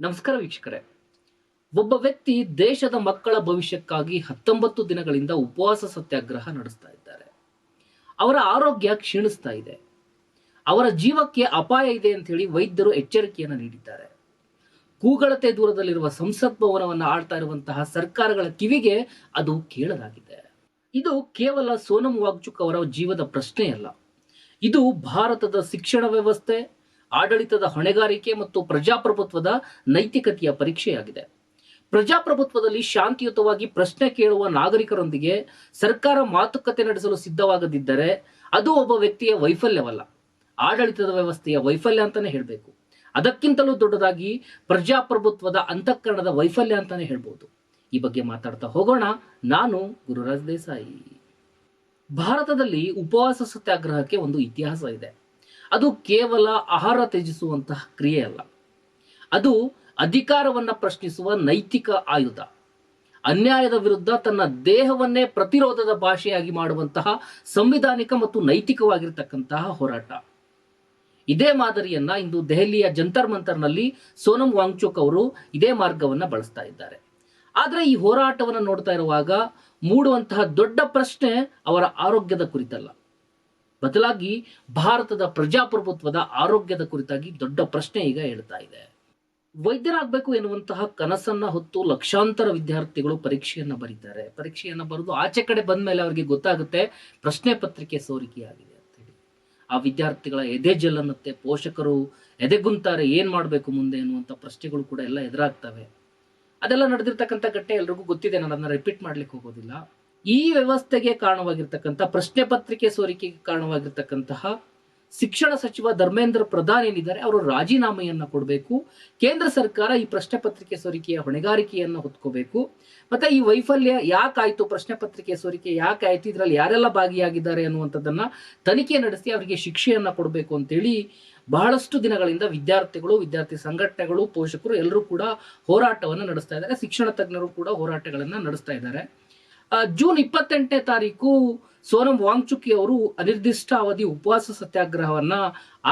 ನಮಸ್ಕಾರ ವೀಕ್ಷಕರೇ. ಒಬ್ಬ ವ್ಯಕ್ತಿ ದೇಶದ ಮಕ್ಕಳ ಭವಿಷ್ಯಕ್ಕಾಗಿ 19 ದಿನಗಳಿಂದ ಉಪವಾಸ ಸತ್ಯಾಗ್ರಹ ನಡೆಸ್ತಾ ಇದ್ದಾರೆ. ಅವರ ಆರೋಗ್ಯ ಕ್ಷೀಣಿಸ್ತಾ ಇದೆ. ಅವರ ಜೀವಕ್ಕೆ ಅಪಾಯ ಇದೆ ಅಂತ ಹೇಳಿ ವೈದ್ಯರು ಎಚ್ಚರಿಕೆಯನ್ನು ನೀಡಿದ್ದಾರೆ. ಕೂಗಳತೆ ದೂರದಲ್ಲಿರುವ ಸಂಸತ್ ಭವನವನ್ನು ಆಳ್ತಾ ಇರುವಂತಹ ಸರ್ಕಾರಗಳ ಕಿವಿಗೆ ಅದು ಕೇಳಲಾಗಿದೆ. ಇದು ಕೇವಲ ಸೋನಂ ವಾಂಗ್ಚುಕ್ ಅವರ ಜೀವದ ಪ್ರಶ್ನೆಯಲ್ಲ. ಇದು ಭಾರತದ ಶಿಕ್ಷಣ ವ್ಯವಸ್ಥೆ, ಆಡಳಿತದ ಹೊಣೆಗಾರಿಕೆ ಮತ್ತು ಪ್ರಜಾಪ್ರಭುತ್ವದ ನೈತಿಕತೆಯ ಪರೀಕ್ಷೆಯಾಗಿದೆ. ಪ್ರಜಾಪ್ರಭುತ್ವದಲ್ಲಿ ಶಾಂತಿಯುತವಾಗಿ ಪ್ರಶ್ನೆ ಕೇಳುವ ನಾಗರಿಕರೊಂದಿಗೆ ಸರ್ಕಾರ ಮಾತುಕತೆ ನಡೆಸಲು ಸಿದ್ಧವಾಗದಿದ್ದರೆ ಅದು ಒಬ್ಬ ವ್ಯಕ್ತಿಯ ವೈಫಲ್ಯವಲ್ಲ, ಆಡಳಿತದ ವ್ಯವಸ್ಥೆಯ ವೈಫಲ್ಯ ಅಂತಾನೆ ಹೇಳಬೇಕು. ಅದಕ್ಕಿಂತಲೂ ದೊಡ್ಡದಾಗಿ ಪ್ರಜಾಪ್ರಭುತ್ವದ ಅಂತಃಕರಣದ ವೈಫಲ್ಯ ಅಂತಾನೆ ಹೇಳ್ಬೋದು. ಈ ಬಗ್ಗೆ ಮಾತಾಡ್ತಾ ಹೋಗೋಣ. ನಾನು ಗುರುರಾಜ್ ದೇಸಾಯಿ. ಭಾರತದಲ್ಲಿ ಉಪವಾಸ ಸತ್ಯಾಗ್ರಹಕ್ಕೆ ಒಂದು ಇತಿಹಾಸ ಇದೆ. ಅದು ಕೇವಲ ಆಹಾರ ತ್ಯಜಿಸುವಂತಹ ಕ್ರಿಯೆ ಅಲ್ಲ. ಅದು ಅಧಿಕಾರವನ್ನ ಪ್ರಶ್ನಿಸುವ ನೈತಿಕ ಆಯುಧ. ಅನ್ಯಾಯದ ವಿರುದ್ಧ ತನ್ನ ದೇಹವನ್ನೇ ಪ್ರತಿರೋಧದ ಭಾಷೆಯಾಗಿ ಮಾಡುವಂತಹ ಸಂವಿಧಾನಿಕ ಮತ್ತು ನೈತಿಕವಾಗಿರ್ತಕ್ಕಂತಹ ಹೋರಾಟ. ಇದೇ ಮಾದರಿಯನ್ನ ಇಂದು ದೆಹಲಿಯ ಜಂತರ್ ಮಂತರ್ನಲ್ಲಿ ಸೋನಂ ವಾಂಗ್ಚುಕ್ ಅವರು ಇದೇ ಮಾರ್ಗವನ್ನ ಬಳಸ್ತಾ ಇದ್ದಾರೆ. ಆದ್ರೆ ಈ ಹೋರಾಟವನ್ನು ನೋಡ್ತಾ ಇರುವಾಗ ಮೂಡುವಂತಹ ದೊಡ್ಡ ಪ್ರಶ್ನೆ ಅವರ ಆರೋಗ್ಯದ ಕುರಿತಲ್ಲ, ಬದಲಾಗಿ ಭಾರತದ ಪ್ರಜಾಪ್ರಭುತ್ವದ ಆರೋಗ್ಯದ ಕುರಿತಾಗಿ ದೊಡ್ಡ ಪ್ರಶ್ನೆ ಈಗ ಹೇಳ್ತಾ ಇದೆ. ವೈದ್ಯರಾಗಬೇಕು ಎನ್ನುವಂತಹ ಕನಸನ್ನ ಹೊತ್ತು ಲಕ್ಷಾಂತರ ವಿದ್ಯಾರ್ಥಿಗಳು ಪರೀಕ್ಷೆಯನ್ನ ಬರೀತಾರೆ. ಪರೀಕ್ಷೆಯನ್ನ ಬರೆದು ಆಚೆ ಕಡೆ ಬಂದ ಮೇಲೆ ಅವರಿಗೆ ಗೊತ್ತಾಗುತ್ತೆ ಪ್ರಶ್ನೆ ಪತ್ರಿಕೆ ಸೋರಿಕೆಯಾಗಿದೆ ಅಂತ ಹೇಳಿ. ಆ ವಿದ್ಯಾರ್ಥಿಗಳ ಎದೆ ಜಲ್ಲನ್ನತ್ತೆ, ಪೋಷಕರು ಎದೆಗುಂತಾರೆ, ಏನ್ ಮಾಡಬೇಕು ಮುಂದೆ ಎನ್ನುವಂತ ಪ್ರಶ್ನೆಗಳು ಕೂಡ ಎಲ್ಲ ಎದುರಾಗ್ತವೆ. ಅದೆಲ್ಲ ನಡೆದಿರ್ತಕ್ಕಂಥ ಘಟನೆ ಎಲ್ರಿಗೂ ಗೊತ್ತಿದೆ, ನಾನು ಅದನ್ನ ರಿಪೀಟ್ ಮಾಡ್ಲಿಕ್ಕೆ ಹೋಗೋದಿಲ್ಲ. ಈ ವ್ಯವಸ್ಥೆಗೆ ಕಾರಣವಾಗಿರ್ತಕ್ಕಂಥ ಪ್ರಶ್ನೆ ಪತ್ರಿಕೆ ಸೋರಿಕೆಗೆ ಕಾರಣವಾಗಿರ್ತಕ್ಕಂತಹ ಶಿಕ್ಷಣ ಸಚಿವ ಧರ್ಮೇಂದ್ರ ಪ್ರಧಾನ್ ಏನಿದ್ದಾರೆ, ಅವರು ರಾಜೀನಾಮೆಯನ್ನ ಕೊಡಬೇಕು. ಕೇಂದ್ರ ಸರ್ಕಾರ ಈ ಪ್ರಶ್ನೆ ಪತ್ರಿಕೆ ಸೋರಿಕೆಯ ಹೊಣೆಗಾರಿಕೆಯನ್ನ ಹೊತ್ಕೋಬೇಕು. ಮತ್ತೆ ಈ ವೈಫಲ್ಯ ಯಾಕಾಯ್ತು, ಪ್ರಶ್ನೆ ಪತ್ರಿಕೆ ಸೋರಿಕೆ ಯಾಕಾಯ್ತು, ಇದರಲ್ಲಿ ಯಾರೆಲ್ಲ ಭಾಗಿಯಾಗಿದ್ದಾರೆ ಅನ್ನುವಂಥದ್ದನ್ನ ತನಿಖೆ ನಡೆಸಿ ಅವರಿಗೆ ಶಿಕ್ಷೆಯನ್ನ ಕೊಡಬೇಕು ಅಂತೇಳಿ ಬಹಳಷ್ಟು ದಿನಗಳಿಂದ ವಿದ್ಯಾರ್ಥಿಗಳು, ವಿದ್ಯಾರ್ಥಿ ಸಂಘಟನೆಗಳು, ಪೋಷಕರು ಎಲ್ಲರೂ ಕೂಡ ಹೋರಾಟವನ್ನು ನಡೆಸ್ತಾ ಇದ್ದಾರೆ. ಶಿಕ್ಷಣ ತಜ್ಞರು ಕೂಡ ಹೋರಾಟಗಳನ್ನ ನಡೆಸ್ತಾ ಇದ್ದಾರೆ. ಜೂನ್ 28ನೇ ತಾರೀಕು ಸೋನಂ ವಾಂಗ್ಚುಕ್ ಅವರು ಅನಿರ್ದಿಷ್ಟ ಅವಧಿ ಉಪವಾಸ ಸತ್ಯಾಗ್ರಹವನ್ನ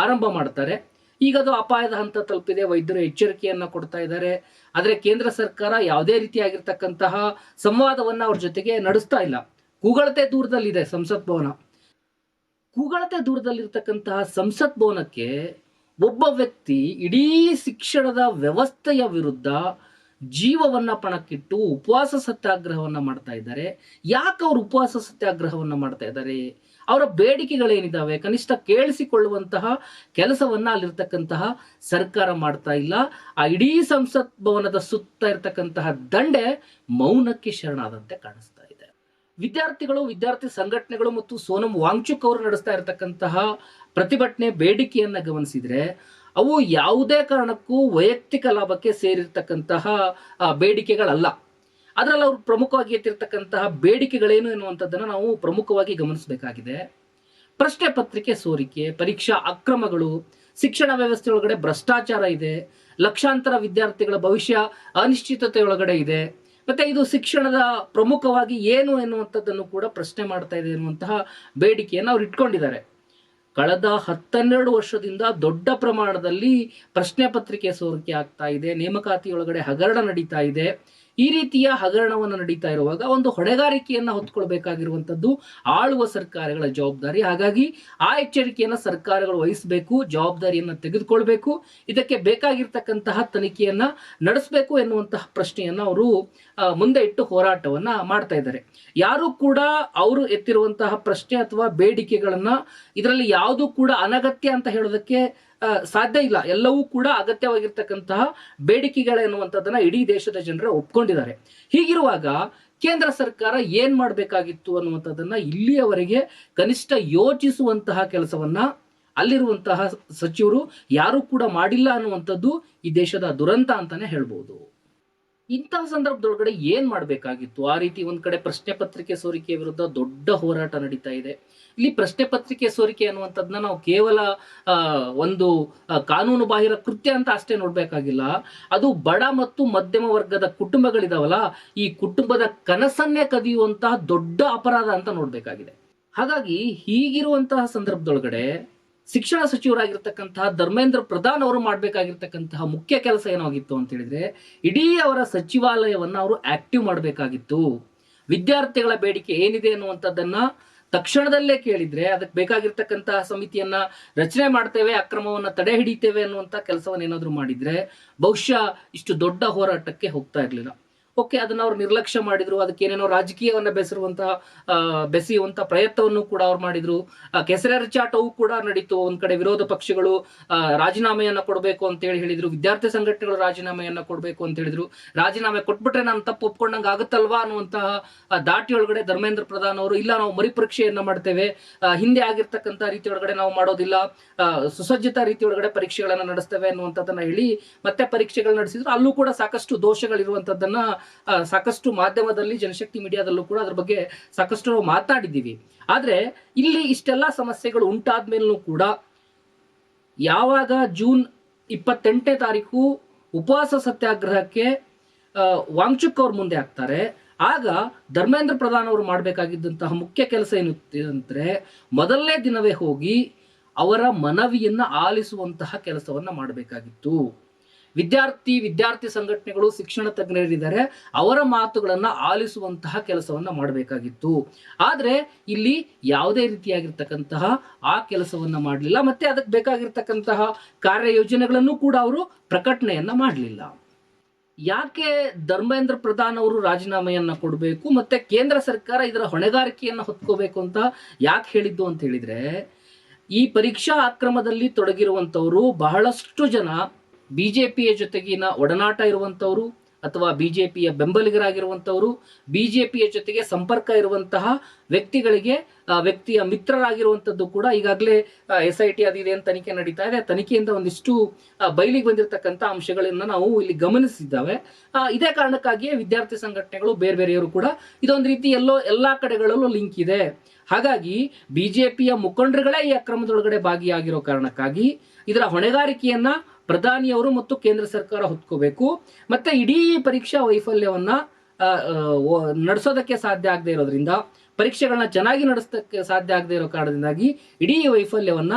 ಆರಂಭ ಮಾಡ್ತಾರೆ. ಈಗ ಅದು ಅಪಾಯದ ಹಂತ ತಲುಪಿದೆ. ವೈದ್ಯರು ಎಚ್ಚರಿಕೆಯನ್ನ ಕೊಡ್ತಾ ಇದ್ದಾರೆ. ಆದ್ರೆ ಕೇಂದ್ರ ಸರ್ಕಾರ ಯಾವುದೇ ರೀತಿಯಾಗಿರ್ತಕ್ಕಂತಹ ಸಂವಾದವನ್ನ ಅವ್ರ ಜೊತೆಗೆ ನಡೆಸ್ತಾ ಇಲ್ಲ. ಕೂಗಳತೆ ದೂರದಲ್ಲಿದೆ ಸಂಸತ್ ಭವನ. ಕೂಗಳತೆ ದೂರದಲ್ಲಿರ್ತಕ್ಕಂತಹ ಸಂಸತ್ ಭವನಕ್ಕೆ ಒಬ್ಬ ವ್ಯಕ್ತಿ ಇಡೀ ಶಿಕ್ಷಣದ ವ್ಯವಸ್ಥೆಯ ವಿರುದ್ಧ ಜೀವವನ್ನ ಪಣಕ್ಕಿಟ್ಟು ಉಪವಾಸ ಸತ್ಯಾಗ್ರಹವನ್ನ ಮಾಡ್ತಾ ಇದ್ದಾರೆ. ಯಾಕೆ ಅವರು ಉಪವಾಸ ಸತ್ಯಾಗ್ರಹವನ್ನ ಮಾಡ್ತಾ ಇದ್ದಾರೆ? ಅವರ ಬೇಡಿಕೆಗಳೇನಿದ್ದಾವೆ ಕನಿಷ್ಠ ಕೇಳಿಸಿಕೊಳ್ಳುವಂತಹ ಕೆಲಸವನ್ನ ಅಲ್ಲಿರ್ತಕ್ಕಂತಹ ಸರ್ಕಾರ ಮಾಡ್ತಾ ಇಲ್ಲ. ಆ ಇಡೀ ಸಂಸತ್ ಭವನದ ಸುತ್ತ ಇರತಕ್ಕಂತಹ ದಂಡೆ ಮೌನಕ್ಕೆ ಶರಣಾದಂತೆ ಕಾಣಿಸ್ತಾ ಇದೆ. ವಿದ್ಯಾರ್ಥಿಗಳು, ವಿದ್ಯಾರ್ಥಿ ಸಂಘಟನೆಗಳು ಮತ್ತು ಸೋನಂ ವಾಂಗ್ಚುಕ್ ಅವರು ನಡೆಸ್ತಾ ಇರತಕ್ಕಂತಹ ಪ್ರತಿಭಟನೆ, ಬೇಡಿಕೆಯನ್ನ ಗಮನಿಸಿದ್ರೆ ಅವು ಯಾವುದೇ ಕಾರಣಕ್ಕೂ ವೈಯಕ್ತಿಕ ಲಾಭಕ್ಕೆ ಸೇರಿರ್ತಕ್ಕಂತಹ ಬೇಡಿಕೆಗಳಲ್ಲ. ಅದರಲ್ಲಿ ಅವರು ಪ್ರಮುಖವಾಗಿ ಎತ್ತಿರ್ತಕ್ಕಂತಹ ಬೇಡಿಕೆಗಳೇನು ಎನ್ನುವಂಥದ್ದನ್ನು ನಾವು ಪ್ರಮುಖವಾಗಿ ಗಮನಿಸಬೇಕಾಗಿದೆ. ಪ್ರಶ್ನೆ ಪತ್ರಿಕೆ ಸೋರಿಕೆ, ಪರೀಕ್ಷಾ ಅಕ್ರಮಗಳು, ಶಿಕ್ಷಣ ವ್ಯವಸ್ಥೆ ಒಳಗಡೆ ಭ್ರಷ್ಟಾಚಾರ ಇದೆ, ಲಕ್ಷಾಂತರ ವಿದ್ಯಾರ್ಥಿಗಳ ಭವಿಷ್ಯ ಅನಿಶ್ಚಿತತೆಯೊಳಗಡೆ ಇದೆ. ಮತ್ತೆ ಇದು ಶಿಕ್ಷಣದ ಪ್ರಮುಖವಾಗಿ ಏನು ಎನ್ನುವಂಥದ್ದನ್ನು ಕೂಡ ಪ್ರಶ್ನೆ ಮಾಡ್ತಾ ಇದೆ ಎನ್ನುವಂತಹ ಬೇಡಿಕೆಯನ್ನು ಅವ್ರು ಇಟ್ಕೊಂಡಿದ್ದಾರೆ. ಕಳೆದ 12 ವರ್ಷದಿಂದ ದೊಡ್ಡ ಪ್ರಮಾಣದಲ್ಲಿ ಪ್ರಶ್ನೆ ಪತ್ರಿಕೆ ಸೋರಿಕೆ ಆಗ್ತಾ ಇದೆ. ನೇಮಕಾತಿಯೊಳಗಡೆ ಹಗರಣ ನಡೀತಾ ಇದೆ. ಈ ರೀತಿಯ ಹಗರಣವನ್ನು ನಡೀತಾ ಇರುವಾಗ ಒಂದು ಹೊಣೆಗಾರಿಕೆಯನ್ನ ಹೊತ್ಕೊಳ್ಬೇಕಾಗಿರುವಂತದ್ದು ಆಳುವ ಸರ್ಕಾರಗಳ ಜವಾಬ್ದಾರಿ. ಹಾಗಾಗಿ ಆ ಎಚ್ಚರಿಕೆಯನ್ನ ಸರ್ಕಾರಗಳು ವಹಿಸಬೇಕು, ಜವಾಬ್ದಾರಿಯನ್ನ ತೆಗೆದುಕೊಳ್ಬೇಕು, ಇದಕ್ಕೆ ಬೇಕಾಗಿರ್ತಕ್ಕಂತಹ ತನಿಖೆಯನ್ನ ನಡೆಸಬೇಕು ಎನ್ನುವಂತಹ ಪ್ರಶ್ನೆಯನ್ನ ಅವರು ಮುಂದೆ ಇಟ್ಟು ಹೋರಾಟವನ್ನ ಮಾಡ್ತಾ ಇದ್ದಾರೆ. ಯಾರು ಕೂಡ ಅವರು ಎತ್ತಿರುವಂತಹ ಪ್ರಶ್ನೆ ಅಥವಾ ಬೇಡಿಕೆಗಳನ್ನ ಇದರಲ್ಲಿ ಯಾವುದು ಕೂಡ ಅನಗತ್ಯ ಅಂತ ಹೇಳೋದಕ್ಕೆ ಸಾಧ್ಯ ಇಲ್ಲ. ಎಲ್ಲವೂ ಕೂಡ ಅಗತ್ಯವಾಗಿರ್ತಕ್ಕಂತಹ ಬೇಡಿಕೆಗಳೆನ್ನುವಂಥದ್ದನ್ನ ಇಡೀ ದೇಶದ ಜನರು ಒಪ್ಕೊಂಡಿದ್ದಾರೆ. ಹೀಗಿರುವಾಗ ಕೇಂದ್ರ ಸರ್ಕಾರ ಏನ್ ಮಾಡಬೇಕಾಗಿತ್ತು ಅನ್ನುವಂಥದ್ದನ್ನ ಇಲ್ಲಿಯವರೆಗೆ ಕನಿಷ್ಠ ಯೋಚಿಸುವಂತಹ ಕೆಲಸವನ್ನ ಅಲ್ಲಿರುವಂತಹ ಸಚಿವರು ಯಾರು ಕೂಡ ಮಾಡಿಲ್ಲ ಅನ್ನುವಂಥದ್ದು ಈ ದೇಶದ ದುರಂತ ಅಂತಾನೆ ಹೇಳ್ಬೋದು. ಇಂತಹ ಸಂದರ್ಭದೊಳಗಡೆ ಏನ್ ಮಾಡಬೇಕಾಗಿತ್ತು? ಆ ರೀತಿ ಒಂದ್ ಕಡೆ ಪ್ರಶ್ನೆ ಪತ್ರಿಕೆ ಸೋರಿಕೆ ವಿರುದ್ಧ ದೊಡ್ಡ ಹೋರಾಟ ನಡೀತಾ ಇದೆ. ಇಲ್ಲಿ ಪ್ರಶ್ನೆ ಪತ್ರಿಕೆ ಸೋರಿಕೆ ಅನ್ನುವಂಥದ್ದನ್ನ ನಾವು ಕೇವಲ ಒಂದು ಕಾನೂನು ಬಾಹಿರ ಕೃತ್ಯ ಅಂತ ಅಷ್ಟೇ ನೋಡ್ಬೇಕಾಗಿಲ್ಲ. ಅದು ಬಡ ಮತ್ತು ಮಧ್ಯಮ ವರ್ಗದ ಕುಟುಂಬಗಳಿದಾವಲ್ಲ, ಈ ಕುಟುಂಬದ ಕನಸನ್ನೇ ಕದಿಯುವಂತಹ ದೊಡ್ಡ ಅಪರಾಧ ಅಂತ ನೋಡ್ಬೇಕಾಗಿದೆ. ಹಾಗಾಗಿ ಹೀಗಿರುವಂತಹ ಸಂದರ್ಭದೊಳಗಡೆ ಶಿಕ್ಷಣ ಸಚಿವರಾಗಿರ್ತಕ್ಕಂತಹ ಧರ್ಮೇಂದ್ರ ಪ್ರಧಾನ್ ಅವರು ಮಾಡಬೇಕಾಗಿರ್ತಕ್ಕಂತಹ ಮುಖ್ಯ ಕೆಲಸ ಏನಾಗಿತ್ತು ಅಂತ ಹೇಳಿದ್ರೆ, ಇಡೀ ಅವರ ಸಚಿವಾಲಯವನ್ನ ಅವರು ಆಕ್ಟಿವ್ ಮಾಡಬೇಕಾಗಿತ್ತು. ವಿದ್ಯಾರ್ಥಿಗಳ ಬೇಡಿಕೆ ಏನಿದೆ ಅನ್ನುವಂಥದ್ದನ್ನ ತಕ್ಷಣದಲ್ಲೇ ಕೇಳಿದ್ರೆ ಅದಕ್ಕೆ ಬೇಕಾಗಿರ್ತಕ್ಕಂತಹ ಸಮಿತಿಯನ್ನ ರಚನೆ ಮಾಡ್ತೇವೆ, ಅಕ್ರಮವನ್ನ ತಡೆ ಹಿಡಿತೇವೆ ಅನ್ನುವಂಥ ಕೆಲಸವನ್ನ ಏನಾದ್ರು ಮಾಡಿದ್ರೆ ಬಹುಶಃ ಇಷ್ಟು ದೊಡ್ಡ ಹೋರಾಟಕ್ಕೆ ಹೋಗ್ತಾ ಇರ್ಲಿಲ್ಲ. ಓಕೆ, ಅದನ್ನ ಅವ್ರು ನಿರ್ಲಕ್ಷ್ಯ ಮಾಡಿದ್ರು. ಅದಕ್ಕೆ ಏನೇನೋ ರಾಜಕೀಯವನ್ನ ಬೆಸೆಯುವಂತಹ ಪ್ರಯತ್ನವನ್ನು ಕೂಡ ಅವ್ರು ಮಾಡಿದ್ರು. ಕೆಸರೆರಚಾಟವೂ ಕೂಡ ನಡೀತು. ಒಂದ್ ಕಡೆ ವಿರೋಧ ಪಕ್ಷಗಳು ರಾಜೀನಾಮೆಯನ್ನ ಕೊಡಬೇಕು ಅಂತ ಹೇಳಿದ್ರು, ವಿದ್ಯಾರ್ಥಿ ಸಂಘಟನೆಗಳು ರಾಜೀನಾಮೆಯನ್ನ ಕೊಡಬೇಕು ಅಂತ ಹೇಳಿದ್ರು. ರಾಜೀನಾಮೆ ಕೊಟ್ಬಿಟ್ರೆ ನಾನು ತಪ್ಪು ಒಪ್ಕೊಂಡಂಗೆ ಆಗುತ್ತಲ್ವಾ ಅನ್ನುವಂತಹ ದಾಟಿ ಒಳಗಡೆ ಧರ್ಮೇಂದ್ರ ಪ್ರಧಾನ್ ಅವರು, ಇಲ್ಲ ನಾವು ಮರುಪರೀಕ್ಷೆಯನ್ನ ಮಾಡ್ತೇವೆ, ಹಿಂದೆ ಆಗಿರ್ತಕ್ಕಂಥ ರೀತಿ ಒಳಗಡೆ ನಾವು ಮಾಡೋದಿಲ್ಲ, ಸುಸಜ್ಜಿತ ರೀತಿ ಒಳಗಡೆ ಪರೀಕ್ಷೆಗಳನ್ನ ನಡೆಸ್ತೇವೆ ಅನ್ನುವಂಥದ್ದನ್ನ ಹೇಳಿ ಮತ್ತೆ ಪರೀಕ್ಷೆಗಳು ನಡೆಸಿದ್ರು. ಅಲ್ಲೂ ಕೂಡ ಸಾಕಷ್ಟು ದೋಷಗಳಿರುವಂತದ್ದನ್ನ ಸಾಕಷ್ಟು ಮಾಧ್ಯಮದಲ್ಲಿ, ಜನಶಕ್ತಿ ಮೀಡಿಯಾದಲ್ಲೂ ಕೂಡ ಅದ್ರ ಬಗ್ಗೆ ಸಾಕಷ್ಟು ನಾವು ಮಾತಾಡಿದ್ದೀವಿ. ಆದ್ರೆ ಇಲ್ಲಿ ಇಷ್ಟೆಲ್ಲ ಸಮಸ್ಯೆಗಳು ಉಂಟಾದ್ಮೇಲೂ ಕೂಡ ಯಾವಾಗ ಜೂನ್ 28ನೇ ತಾರೀಕು ಉಪವಾಸ ಸತ್ಯಾಗ್ರಹಕ್ಕೆ ವಾಂಗ್ಚುಕ್ ಅವ್ರು ಮುಂದೆ ಆಗ್ತಾರೆ, ಆಗ ಧರ್ಮೇಂದ್ರ ಪ್ರಧಾನ್ ಅವರು ಮಾಡಬೇಕಾಗಿದ್ದಂತಹ ಮುಖ್ಯ ಕೆಲಸ ಏನು ಅಂದ್ರೆ, ಮೊದಲನೇ ದಿನವೇ ಹೋಗಿ ಅವರ ಮನವಿಯನ್ನ ಆಲಿಸುವಂತಹ ಕೆಲಸವನ್ನ ಮಾಡಬೇಕಾಗಿತ್ತು. ವಿದ್ಯಾರ್ಥಿ ಸಂಘಟನೆಗಳು, ಶಿಕ್ಷಣ ತಜ್ಞರಿದ್ದಾರೆ, ಅವರ ಮಾತುಗಳನ್ನ ಆಲಿಸುವಂತಹ ಕೆಲಸವನ್ನ ಮಾಡಬೇಕಾಗಿತ್ತು. ಆದ್ರೆ ಇಲ್ಲಿ ಯಾವುದೇ ರೀತಿಯಾಗಿರ್ತಕ್ಕಂತಹ ಆ ಕೆಲಸವನ್ನ ಮಾಡಲಿಲ್ಲ. ಮತ್ತೆ ಅದಕ್ಕೆ ಬೇಕಾಗಿರ್ತಕ್ಕಂತಹ ಕಾರ್ಯಯೋಜನೆಗಳನ್ನು ಕೂಡ ಅವರು ಪ್ರಕಟಣೆಯನ್ನ ಮಾಡಲಿಲ್ಲ. ಯಾಕೆ ಧರ್ಮೇಂದ್ರ ಪ್ರಧಾನ್ ಅವರು ರಾಜೀನಾಮೆಯನ್ನ ಕೊಡಬೇಕು, ಮತ್ತೆ ಕೇಂದ್ರ ಸರ್ಕಾರ ಇದರ ಹೊಣೆಗಾರಿಕೆಯನ್ನ ಹೊತ್ಕೋಬೇಕು ಅಂತ ಯಾಕೆ ಹೇಳಿದ್ದು ಅಂತ ಹೇಳಿದ್ರೆ, ಈ ಪರೀಕ್ಷಾ ಅಕ್ರಮದಲ್ಲಿ ತೊಡಗಿರುವಂತವರು ಬಹಳಷ್ಟು ಜನ ಬಿಜೆಪಿಯ ಜೊತೆಗಿನ ಒಡನಾಟ ಇರುವಂತವರು ಅಥವಾ ಬಿಜೆಪಿಯ ಬೆಂಬಲಿಗರಾಗಿರುವಂತವರು, ಬಿಜೆಪಿಯ ಜೊತೆಗೆ ಸಂಪರ್ಕ ಇರುವಂತಹ ವ್ಯಕ್ತಿಯ ಮಿತ್ರರಾಗಿರುವಂತದ್ದು ಕೂಡ ಈಗಾಗಲೇ SIT ಅದಿದೆ ಅಂತ ತನಿಖೆ ನಡೀತಾ ಇದೆ. ತನಿಖೆಯಿಂದ ಒಂದಿಷ್ಟು ಬಯಲಿಗೆ ಬಂದಿರತಕ್ಕಂಥ ಅಂಶಗಳನ್ನ ನಾವು ಇಲ್ಲಿ ಗಮನಿಸಿದ್ದಾವೆ. ಇದೇ ಕಾರಣಕ್ಕಾಗಿಯೇ ವಿದ್ಯಾರ್ಥಿ ಸಂಘಟನೆಗಳು ಬೇರೆಯವರು ಕೂಡ ಇದೊಂದು ರೀತಿ ಎಲ್ಲಾ ಕಡೆಗಳಲ್ಲೂ ಲಿಂಕ್ ಇದೆ. ಹಾಗಾಗಿ ಬಿಜೆಪಿಯ ಮುಖಂಡರುಗಳೇ ಈ ಅಕ್ರಮದೊಳಗಡೆ ಭಾಗಿಯಾಗಿರೋ ಕಾರಣಕ್ಕಾಗಿ ಇದರ ಹೊಣೆಗಾರಿಕೆಯನ್ನ ಪ್ರಧಾನಿಯವರು ಮತ್ತು ಕೇಂದ್ರ ಸರ್ಕಾರ ಹೊತ್ಕೋಬೇಕು. ಮತ್ತೆ ಇಡೀ ಪರೀಕ್ಷಾ ವೈಫಲ್ಯವನ್ನ ನಡೆಸೋದಕ್ಕೆ ಸಾಧ್ಯ ಆಗದೆ ಇರೋದ್ರಿಂದ, ಪರೀಕ್ಷೆಗಳನ್ನ ಚೆನ್ನಾಗಿ ನಡೆಸೋದಕ್ಕೆ ಸಾಧ್ಯ ಆಗದೆ ಇರೋ ಕಾರಣದಿಂದಾಗಿ ಇಡೀ ವೈಫಲ್ಯವನ್ನ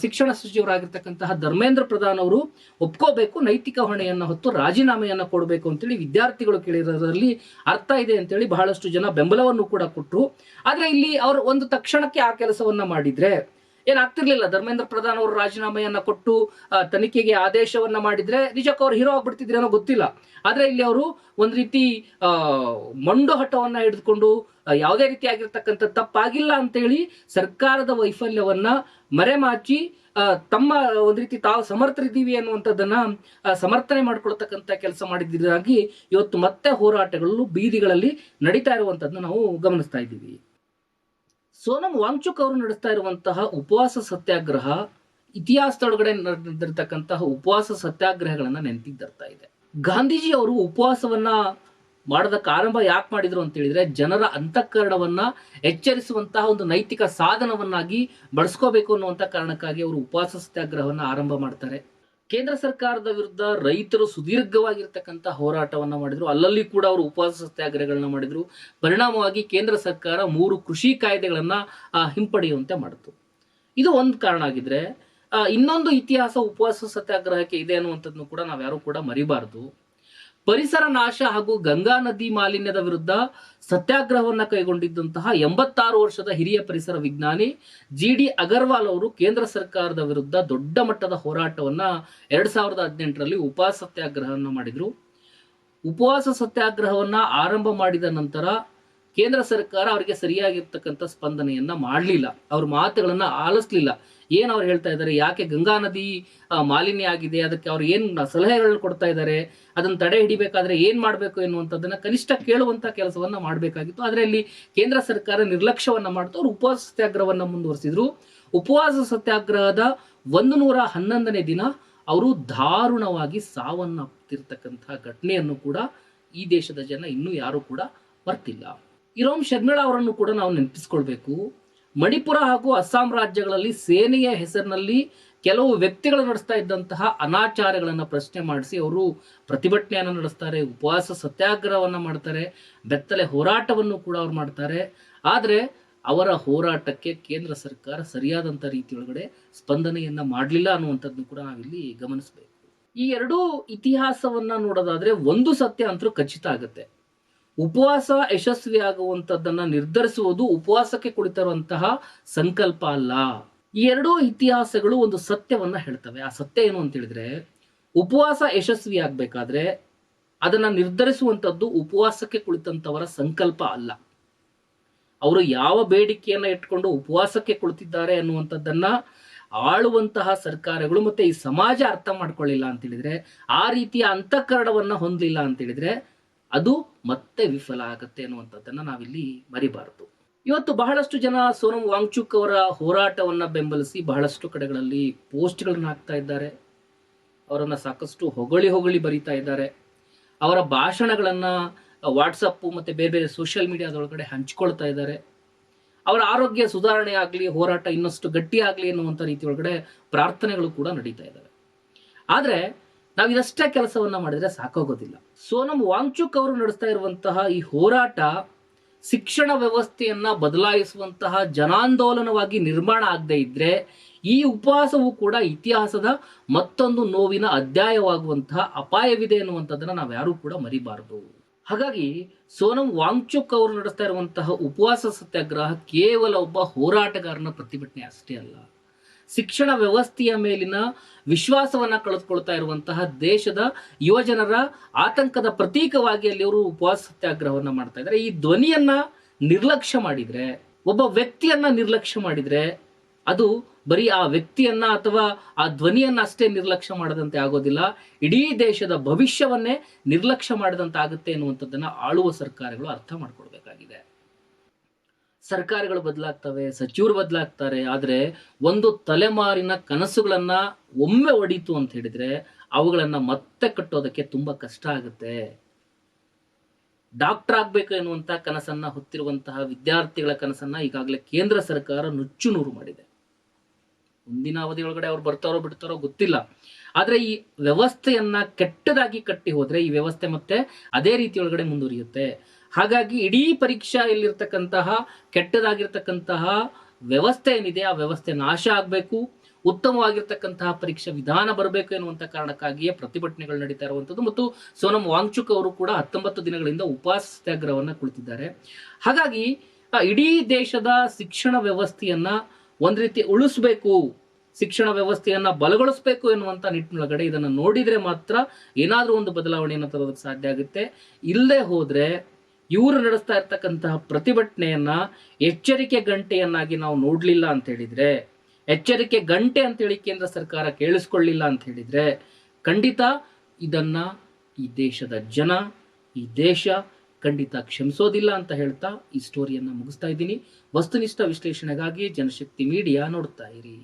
ಶಿಕ್ಷಣ ಸಚಿವರಾಗಿರ್ತಕ್ಕಂತಹ ಧರ್ಮೇಂದ್ರ ಪ್ರಧಾನ್ ಅವರು ಒಪ್ಕೋಬೇಕು, ನೈತಿಕ ಹೊಣೆಯನ್ನ ಹೊತ್ತು ರಾಜೀನಾಮೆಯನ್ನ ಕೊಡಬೇಕು ಅಂತೇಳಿ ವಿದ್ಯಾರ್ಥಿಗಳು ಕೇಳಿರೋದ್ರಲ್ಲಿ ಅರ್ಥ ಇದೆ ಅಂತೇಳಿ ಬಹಳಷ್ಟು ಜನ ಬೆಂಬಲವನ್ನು ಕೂಡ ಕೊಟ್ಟರು. ಆದ್ರೆ ಇಲ್ಲಿ ಅವರು ಒಂದು ತಕ್ಷಣಕ್ಕೆ ಆ ಕೆಲಸವನ್ನ ಮಾಡಿದ್ರೆ ಏನಾಗ್ತಿರ್ಲಿಲ್ಲ. ಧರ್ಮೇಂದ್ರ ಪ್ರಧಾನ್ ಅವರು ರಾಜೀನಾಮೆಯನ್ನ ಕೊಟ್ಟು ತನಿಖೆಗೆ ಆದೇಶವನ್ನ ಮಾಡಿದ್ರೆ ನಿಜಕ್ಕೂ ಅವ್ರು ಹೀರೋ ಆಗ್ಬಿಡ್ತಿದ್ರೇನೋ ಗೊತ್ತಿಲ್ಲ. ಆದ್ರೆ ಇಲ್ಲಿ ಅವರು ಒಂದ್ ರೀತಿ ಮಂಡು ಹಠವನ್ನ ಹಿಡಿದುಕೊಂಡು ಯಾವುದೇ ರೀತಿಯಾಗಿರ್ತಕ್ಕಂಥ ತಪ್ಪಾಗಿಲ್ಲ ಅಂತೇಳಿ ಸರ್ಕಾರದ ವೈಫಲ್ಯವನ್ನ ಮರೆಮಾಚಿ ತಮ್ಮ ಒಂದ್ ರೀತಿ ತಾವು ಸಮರ್ಥರಿದ್ದೀವಿ ಅನ್ನುವಂಥದ್ದನ್ನ ಸಮರ್ಥನೆ ಮಾಡ್ಕೊಳ್ತಕ್ಕಂಥ ಕೆಲಸ ಮಾಡಿದ್ದಾಗಿ ಇವತ್ತು ಮತ್ತೆ ಹೋರಾಟಗಳು ಬೀದಿಗಳಲ್ಲಿ ನಡೀತಾ ಇರುವಂತದ್ದನ್ನ ನಾವು ಗಮನಿಸ್ತಾ ಇದ್ದೀವಿ. ಸೋನಂ ವಾಂಗ್ಚುಕ್ ಅವರು ನಡೆಸ್ತಾ ಇರುವಂತಹ ಉಪವಾಸ ಸತ್ಯಾಗ್ರಹ ಇತಿಹಾಸದೊಳಗಡೆ ನಡೆದಿರ್ತಕ್ಕಂತಹ ಉಪವಾಸ ಸತ್ಯಾಗ್ರಹಗಳನ್ನ ನೆನಪಿಗೆ ತರ್ತಾ ಇದೆ. ಗಾಂಧೀಜಿ ಅವರು ಉಪವಾಸವನ್ನ ಮಾಡೋದಕ್ಕೆ ಆರಂಭ ಯಾಕೆ ಮಾಡಿದ್ರು ಅಂತ ಹೇಳಿದ್ರೆ, ಜನರ ಅಂತಃಕರಣವನ್ನ ಎಚ್ಚರಿಸುವಂತಹ ಒಂದು ನೈತಿಕ ಸಾಧನವನ್ನಾಗಿ ಬಳಸ್ಕೋಬೇಕು ಅನ್ನುವಂತ ಕಾರಣಕ್ಕಾಗಿ ಅವರು ಉಪವಾಸ ಸತ್ಯಾಗ್ರಹವನ್ನ ಆರಂಭ ಮಾಡ್ತಾರೆ. ಕೇಂದ್ರ ಸರ್ಕಾರದ ವಿರುದ್ಧ ರೈತರು ಸುದೀರ್ಘವಾಗಿರ್ತಕ್ಕಂಥ ಹೋರಾಟವನ್ನ ಮಾಡಿದ್ರು. ಅಲ್ಲಲ್ಲಿ ಕೂಡ ಅವರು ಉಪವಾಸ ಸತ್ಯಾಗ್ರಹಗಳನ್ನ ಮಾಡಿದ್ರು. ಪರಿಣಾಮವಾಗಿ ಕೇಂದ್ರ ಸರ್ಕಾರ 3 ಕೃಷಿ ಕಾಯ್ದೆಗಳನ್ನ ಹಿಂಪಡೆಯುವಂತೆ ಮಾಡಿತು. ಇದು ಒಂದು ಕಾರಣ ಆಗಿದ್ರೆ, ಇನ್ನೊಂದು ಇತಿಹಾಸ ಉಪವಾಸ ಸತ್ಯಾಗ್ರಹಕ್ಕೆ ಇದೆ ಅನ್ನುವಂಥದ್ದನ್ನು ಕೂಡ ನಾವ್ಯಾರು ಕೂಡ ಮರಿಬಾರದು. ಪರಿಸರ ನಾಶ ಹಾಗೂ ಗಂಗಾ ನದಿ ಮಾಲಿನ್ಯದ ವಿರುದ್ಧ ಸತ್ಯಾಗ್ರಹವನ್ನ ಕೈಗೊಂಡಿದ್ದಂತಹ 86 ವರ್ಷದ ಹಿರಿಯ ಪರಿಸರ ವಿಜ್ಞಾನಿ GD ಅಗರ್ವಾಲ್ ಅವರು ಕೇಂದ್ರ ಸರ್ಕಾರದ ವಿರುದ್ಧ ದೊಡ್ಡ ಮಟ್ಟದ ಹೋರಾಟವನ್ನ 2018ರಲ್ಲಿ ಉಪವಾಸ ಸತ್ಯಾಗ್ರಹವನ್ನ ಮಾಡಿದ್ರು. ಉಪವಾಸ ಸತ್ಯಾಗ್ರಹವನ್ನ ಆರಂಭ ಮಾಡಿದ ನಂತರ ಕೇಂದ್ರ ಸರ್ಕಾರ ಅವರಿಗೆ ಸರಿಯಾಗಿರ್ತಕ್ಕಂಥ ಸ್ಪಂದನೆಯನ್ನ ಮಾಡಲಿಲ್ಲ. ಅವ್ರ ಮಾತುಗಳನ್ನ ಆಲಿಸ್ಲಿಲ್ಲ. ಏನ್ ಅವ್ರು ಹೇಳ್ತಾ ಇದ್ದಾರೆ, ಯಾಕೆ ಗಂಗಾ ನದಿ ಮಾಲಿನ್ಯ ಆಗಿದೆ, ಅದಕ್ಕೆ ಅವ್ರು ಏನ್ ಸಲಹೆಗಳನ್ನ ಕೊಡ್ತಾ ಇದ್ದಾರೆ, ಅದನ್ನ ತಡೆ ಹಿಡಿಬೇಕಾದ್ರೆ ಏನ್ ಮಾಡ್ಬೇಕು ಎನ್ನುವಂಥದ್ದನ್ನ ಕನಿಷ್ಠ ಕೇಳುವಂತ ಕೆಲಸವನ್ನ ಮಾಡಬೇಕಾಗಿತ್ತು. ಆದ್ರೆ ಇಲ್ಲಿ ಕೇಂದ್ರ ಸರ್ಕಾರ ನಿರ್ಲಕ್ಷ್ಯವನ್ನ ಮಾಡ್ತು. ಅವ್ರು ಉಪವಾಸ ಸತ್ಯಾಗ್ರಹವನ್ನ ಮುಂದುವರಿಸಿದ್ರು. ಉಪವಾಸ ಸತ್ಯಾಗ್ರಹದ 111ನೇ ದಿನ ಅವರು ದಾರುಣವಾಗಿ ಸಾವನ್ನಪ್ಪಿರ್ತಕ್ಕಂತಹ ಘಟನೆಯನ್ನು ಕೂಡ ಈ ದೇಶದ ಜನ ಇನ್ನೂ ಯಾರು ಕೂಡ ಮರ್ತಿಲ್ಲ. ಇರೋಮ್ ಶರ್ಮಿಳಾ ಅವರನ್ನು ಕೂಡ ನಾವು ನೆನಪಿಸ್ಕೊಳ್ಬೇಕು. ಮಣಿಪುರ ಹಾಗೂ ಅಸ್ಸಾಂ ರಾಜ್ಯಗಳಲ್ಲಿ ಸೇನೆಯ ಹೆಸರಿನಲ್ಲಿ ಕೆಲವು ವ್ಯಕ್ತಿಗಳು ನಡೆಸ್ತಾ ಇದ್ದಂತಹ ಅನಾಚಾರಗಳನ್ನ ಪ್ರಶ್ನೆ ಮಾಡಿಸಿ ಅವರು ಪ್ರತಿಭಟನೆಯನ್ನು ನಡೆಸ್ತಾರೆ, ಉಪವಾಸ ಸತ್ಯಾಗ್ರಹವನ್ನ ಮಾಡ್ತಾರೆ, ಬೆತ್ತಲೆ ಹೋರಾಟವನ್ನು ಕೂಡ ಅವ್ರು ಮಾಡ್ತಾರೆ. ಆದ್ರೆ ಅವರ ಹೋರಾಟಕ್ಕೆ ಕೇಂದ್ರ ಸರ್ಕಾರ ಸರಿಯಾದಂಥ ರೀತಿಯೊಳಗಡೆ ಸ್ಪಂದನೆಯನ್ನ ಮಾಡಲಿಲ್ಲ ಅನ್ನುವಂಥದ್ದು ಕೂಡ ನಾವಿಲ್ಲಿ ಗಮನಿಸಬೇಕು. ಈ ಎರಡೂ ಇತಿಹಾಸವನ್ನ ನೋಡೋದಾದ್ರೆ ಒಂದು ಸತ್ಯ ಅಂತೂ ಖಚಿತ ಆಗುತ್ತೆ. ಉಪವಾಸ ಯಶಸ್ವಿ ಆಗುವಂತದ್ದನ್ನ ನಿರ್ಧರಿಸುವುದು ಉಪವಾಸಕ್ಕೆ ಕುಳಿತಿರುವಂತಹ ಸಂಕಲ್ಪ ಅಲ್ಲ. ಈ ಎರಡೂ ಇತಿಹಾಸಗಳು ಒಂದು ಸತ್ಯವನ್ನ ಹೇಳ್ತವೆ. ಆ ಸತ್ಯ ಏನು ಅಂತ ಹೇಳಿದ್ರೆ, ಉಪವಾಸ ಯಶಸ್ವಿ ಆಗ್ಬೇಕಾದ್ರೆ ಅದನ್ನ ನಿರ್ಧರಿಸುವಂತದ್ದು ಉಪವಾಸಕ್ಕೆ ಕುಳಿತಂತವರ ಸಂಕಲ್ಪ ಅಲ್ಲ. ಅವರು ಯಾವ ಬೇಡಿಕೆಯನ್ನ ಇಟ್ಕೊಂಡು ಉಪವಾಸಕ್ಕೆ ಕುಳಿತಿದ್ದಾರೆ ಅನ್ನುವಂಥದ್ದನ್ನ ಆಳುವಂತಹ ಸರ್ಕಾರಗಳು ಮತ್ತೆ ಈ ಸಮಾಜ ಅರ್ಥ ಮಾಡ್ಕೊಳ್ಳಿಲ್ಲ ಅಂತ ಹೇಳಿದ್ರೆ, ಆ ರೀತಿಯ ಅಂತಃಕರಣವನ್ನ ಹೊಂದಲಿಲ್ಲ ಅಂತ ಹೇಳಿದ್ರೆ ಅದು ಮತ್ತೆ ವಿಫಲ ಆಗತ್ತೆ ಅನ್ನುವಂಥದ್ದನ್ನ ನಾವಿಲ್ಲಿ ಮರಿಬಾರದು. ಇವತ್ತು ಬಹಳಷ್ಟು ಜನ ಸೋನಂ ವಾಂಗ್ಚುಕ್ ಅವರ ಹೋರಾಟವನ್ನ ಬೆಂಬಲಿಸಿ ಬಹಳಷ್ಟು ಕಡೆಗಳಲ್ಲಿ ಪೋಸ್ಟ್ಗಳನ್ನ ಹಾಕ್ತಾ ಇದ್ದಾರೆ. ಅವರನ್ನ ಸಾಕಷ್ಟು ಹೊಗಳಿ ಬರೀತಾ ಇದ್ದಾರೆ. ಅವರ ಭಾಷಣಗಳನ್ನ ವಾಟ್ಸಪ್ ಮತ್ತೆ ಬೇರೆ ಬೇರೆ ಸೋಷಿಯಲ್ ಮೀಡಿಯಾದೊಳಗಡೆ ಹಂಚಿಕೊಳ್ತಾ ಇದ್ದಾರೆ. ಅವರ ಆರೋಗ್ಯ ಸುಧಾರಣೆ ಆಗಲಿ, ಹೋರಾಟ ಇನ್ನಷ್ಟು ಗಟ್ಟಿ ಆಗಲಿ ಅನ್ನುವಂಥ ರೀತಿ ಒಳಗಡೆ ಪ್ರಾರ್ಥನೆಗಳು ಕೂಡ ನಡೀತಾ ಇದ್ದಾವೆ. ಆದ್ರೆ ನಾವು ಇದಷ್ಟೇ ಕೆಲಸವನ್ನ ಮಾಡಿದ್ರೆ ಸಾಕಾಗೋದಿಲ್ಲ. ಸೋನಂ ವಾಂಗ್ಚುಕ್ ಅವರು ನಡೆಸ್ತಾ ಇರುವಂತಹ ಈ ಹೋರಾಟ ಶಿಕ್ಷಣ ವ್ಯವಸ್ಥೆಯನ್ನ ಬದಲಾಯಿಸುವಂತಹ ಜನಾಂದೋಲನವಾಗಿ ನಿರ್ಮಾಣ ಆಗದೆ ಇದ್ರೆ ಈ ಉಪವಾಸವು ಕೂಡ ಇತಿಹಾಸದ ಮತ್ತೊಂದು ನೋವಿನ ಅಧ್ಯಾಯವಾಗುವಂತಹ ಅಪಾಯವಿದೆ ಎನ್ನುವಂಥದ್ದನ್ನ ನಾವ್ಯಾರೂ ಕೂಡ ಮರಿಬಾರದು. ಹಾಗಾಗಿ ಸೋನಂ ವಾಂಗ್ಚುಕ್ ಅವರು ನಡೆಸ್ತಾ ಇರುವಂತಹ ಉಪವಾಸ ಸತ್ಯಾಗ್ರಹ ಕೇವಲ ಒಬ್ಬ ಹೋರಾಟಗಾರನ ಪ್ರತಿಭಟನೆ ಅಷ್ಟೇ ಅಲ್ಲ. ಶಿಕ್ಷಣ ವ್ಯವಸ್ಥೆಯ ಮೇಲಿನ ವಿಶ್ವಾಸವನ್ನ ಕಳೆದುಕೊಳ್ತಾ ಇರುವಂತಹ ದೇಶದ ಯುವಜನರ ಆತಂಕದ ಪ್ರತೀಕವಾಗಿ ಅಲ್ಲಿ ಅವರು ಉಪವಾಸ ಸತ್ಯಾಗ್ರಹವನ್ನ ಮಾಡ್ತಾ ಇದ್ದಾರೆ. ಈ ಧ್ವನಿಯನ್ನ ನಿರ್ಲಕ್ಷ್ಯ ಮಾಡಿದ್ರೆ, ಒಬ್ಬ ವ್ಯಕ್ತಿಯನ್ನ ನಿರ್ಲಕ್ಷ್ಯ ಮಾಡಿದ್ರೆ ಅದು ಬರೀ ಆ ವ್ಯಕ್ತಿಯನ್ನ ಅಥವಾ ಆ ಧ್ವನಿಯನ್ನ ಅಷ್ಟೇ ನಿರ್ಲಕ್ಷ್ಯ ಮಾಡದಂತೆ ಆಗೋದಿಲ್ಲ, ಇಡೀ ದೇಶದ ಭವಿಷ್ಯವನ್ನೇ ನಿರ್ಲಕ್ಷ್ಯ ಮಾಡದಂತೆ ಆಗುತ್ತೆ ಎನ್ನುವಂಥದ್ದನ್ನ ಆಳುವ ಸರ್ಕಾರಗಳು ಅರ್ಥ ಮಾಡ್ಕೊಳ್ಬೇಕಾಗಿದೆ. ಸರ್ಕಾರಗಳು ಬದಲಾಗ್ತವೆ, ಸಚಿವರು ಬದಲಾಗ್ತಾರೆ, ಆದ್ರೆ ಒಂದು ತಲೆಮಾರಿನ ಕನಸುಗಳನ್ನ ಒಮ್ಮೆ ಒಡೀತು ಅಂತ ಹೇಳಿದ್ರೆ ಅವುಗಳನ್ನ ಮತ್ತೆ ಕಟ್ಟೋದಕ್ಕೆ ತುಂಬಾ ಕಷ್ಟ ಆಗುತ್ತೆ. ಡಾಕ್ಟರ್ ಆಗ್ಬೇಕು ಎನ್ನುವಂತ ಕನಸನ್ನ ಹೊತ್ತಿರುವಂತಹ ವಿದ್ಯಾರ್ಥಿಗಳ ಕನಸನ್ನ ಈಗಾಗಲೇ ಕೇಂದ್ರ ಸರ್ಕಾರ ನುಚ್ಚು ನೂರು ಮಾಡಿದೆ. ಮುಂದಿನ ಅವಧಿಯೊಳಗಡೆ ಅವ್ರು ಬರ್ತಾರೋ ಬಿಡ್ತಾರೋ ಗೊತ್ತಿಲ್ಲ. ಆದ್ರೆ ಈ ವ್ಯವಸ್ಥೆಯನ್ನ ಕೆಟ್ಟದಾಗಿ ಕಟ್ಟಿ ಹೋದ್ರೆ ಈ ವ್ಯವಸ್ಥೆ ಮತ್ತೆ ಅದೇ ರೀತಿಯೊಳಗಡೆ ಮುಂದುವರಿಯುತ್ತೆ. ಹಾಗಾಗಿ ಇಡೀ ಪರೀಕ್ಷೆಯಲ್ಲಿರ್ತಕ್ಕಂತಹ ಕೆಟ್ಟದಾಗಿರ್ತಕ್ಕಂತಹ ವ್ಯವಸ್ಥೆ ಏನಿದೆ ಆ ವ್ಯವಸ್ಥೆ ನಾಶ ಆಗ್ಬೇಕು, ಉತ್ತಮವಾಗಿರ್ತಕ್ಕಂತಹ ಪರೀಕ್ಷಾ ವಿಧಾನ ಬರಬೇಕು ಎನ್ನುವಂತ ಕಾರಣಕ್ಕಾಗಿಯೇ ಪ್ರತಿಭಟನೆಗಳು ನಡೀತಾ ಇರುವಂತದ್ದು. ಮತ್ತು ಸೋನಂ ವಾಂಗ್ಚುಕ್ ಅವರು ಕೂಡ 19 ದಿನಗಳಿಂದ ಉಪವಾಸ ಸತ್ಯಾಗ್ರಹವನ್ನ ಕುಳಿತಿದ್ದಾರೆ. ಹಾಗಾಗಿ ಇಡೀ ದೇಶದ ಶಿಕ್ಷಣ ವ್ಯವಸ್ಥೆಯನ್ನ ಒಂದ್ ರೀತಿ ಉಳಿಸ್ಬೇಕು, ಶಿಕ್ಷಣ ವ್ಯವಸ್ಥೆಯನ್ನ ಬಲಗೊಳಿಸಬೇಕು ಎನ್ನುವಂತ ನಿಟ್ಟಿನೊಳಗಡೆ ಇದನ್ನ ನೋಡಿದ್ರೆ ಮಾತ್ರ ಏನಾದ್ರೂ ಒಂದು ಬದಲಾವಣೆಯನ್ನು ತರೋದಕ್ಕೆ ಸಾಧ್ಯ ಆಗುತ್ತೆ. ಇಲ್ಲದೆ ಹೋದ್ರೆ ಇವರು ನಡೆಸ್ತಾ ಇರ್ತಕ್ಕಂತಹ ಪ್ರತಿಭಟನೆಯನ್ನ ಎಚ್ಚರಿಕೆ ಗಂಟೆಯನ್ನಾಗಿ ನಾವು ನೋಡ್ಲಿಲ್ಲ ಅಂತ ಹೇಳಿದ್ರೆ, ಎಚ್ಚರಿಕೆ ಗಂಟೆ ಅಂತೇಳಿ ಕೇಂದ್ರ ಸರ್ಕಾರ ಕೇಳಿಸ್ಕೊಳ್ಳಿಲ್ಲ ಅಂತ ಹೇಳಿದ್ರೆ ಖಂಡಿತ ಇದನ್ನ ಈ ದೇಶದ ಜನ, ಈ ದೇಶ ಖಂಡಿತ ಕ್ಷಮಿಸೋದಿಲ್ಲ ಅಂತ ಹೇಳ್ತಾ ಈ ಸ್ಟೋರಿಯನ್ನ ಮುಗಿಸ್ತಾ ಇದ್ದೀನಿ. ವಸ್ತುನಿಷ್ಠ ವಿಶ್ಲೇಷಣೆಗಾಗಿ ಜನಶಕ್ತಿ ಮೀಡಿಯಾ ನೋಡ್ತಾ ಇರಿ.